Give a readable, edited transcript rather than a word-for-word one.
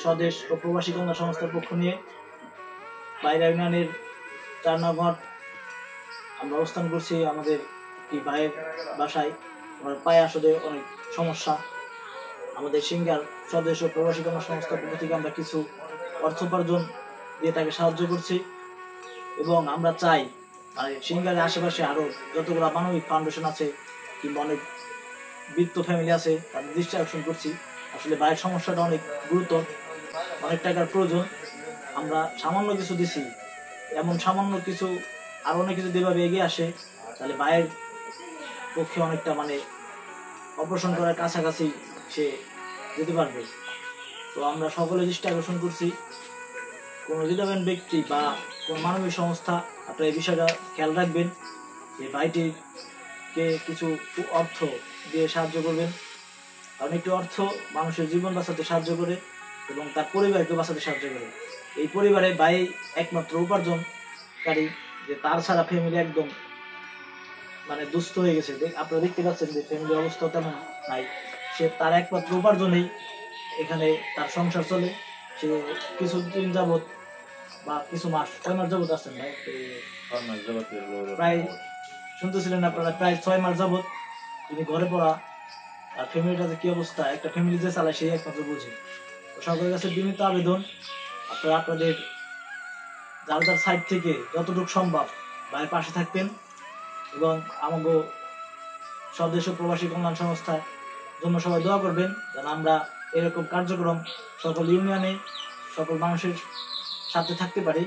স্বদেশ ও প্রবাসী কল্যাণ সংস্থার পক্ষ নিয়ে বাইরা ইউনিয়নের 4 নং ওয়ার্ড আমরা অবস্থান করছি আমাদের একটি ভাইয়ের বাসায়। আমার পায়ে আসলে অনেক সমস্যা। আমাদের সিঙ্গার স্বদেশ ও প্রবাসী কল্যাণ সংস্থার পক্ষ থেকে আমরা কিছু অর্থ উপার্জন দিয়ে তাকে সাহায্য করছি এবং আমরা চাই সিঙ্গারের আশেপাশে আরো যতগুলো মানবিক ফাউন্ডেশন আছে কিংবা অনেক বৃত্ত ফ্যামিলি আছে তাদের দৃষ্টি আকর্ষণ করছি। আসলে ভাইয়ের সমস্যাটা অনেক গুরুতর, অনেক টাকার প্রয়োজন। আমরা সামান্য কিছু দিছি, এমন সামান্য কিছু আর অনেক কিছু যেভাবে এগিয়ে আসে তাহলে ভাইয়ের পক্ষে অনেকটা অপারেশন করার কাছাকাছি সে যেতে পারবে। তো আমরা সকলে দৃষ্টি আকর্ষণ করছি, কোনো হৃদয়বান ব্যক্তি বা কোনো মানবিক সংস্থা আপনারা এই বিষয়টা খেয়াল রাখবেন যে ভাইটিকে কিছু অর্থ দিয়ে সাহায্য করবেন। কারণ একটি অর্থ মানুষের জীবন বাঁচাতে সাহায্য করে এবং তার পরিবারকে বাঁচাতে সাহায্য করে। এই পরিবারে ভাই একমাত্র উপার্জনকারী, যে তার ছাড়া ফ্যামিলি একদম দুস্থ হয়ে গেছে। আপনারা দেখতে পাচ্ছেন যে ফ্যামিলির অবস্থা তেমন নাই। সে তার একমাত্র উপার্জনেই এখানে তার সংসার চলে। সে কিছুদিন যাবৎ বা কিছু মাস, 6 মাস যাবৎ আছেন ভাই, প্রায় শুনতেছিলেন আপনারা, প্রায় 6 মাস যাবৎ তিনি ঘরে পড়া। আর ফ্যামিলিটাতে কি অবস্থা, একটা ফ্যামিলি যে চালায় সেই একমাত্র বুঝে। তো সকলের কাছে বিনীত আবেদন, আপনারা আপনাদের যার যার সাইড থেকে যতটুকু সম্ভব ভাইয়ের পাশে থাকবেন এবং আমাকে স্বদেশ ও প্রবাসী কল্যাণ সংস্থার জন্য সবাই দোয়া করবেন যেন আমরা এরকম কার্যক্রম সকল ইউনিয়নে সকল মানুষের সাথে থাকতে পারি।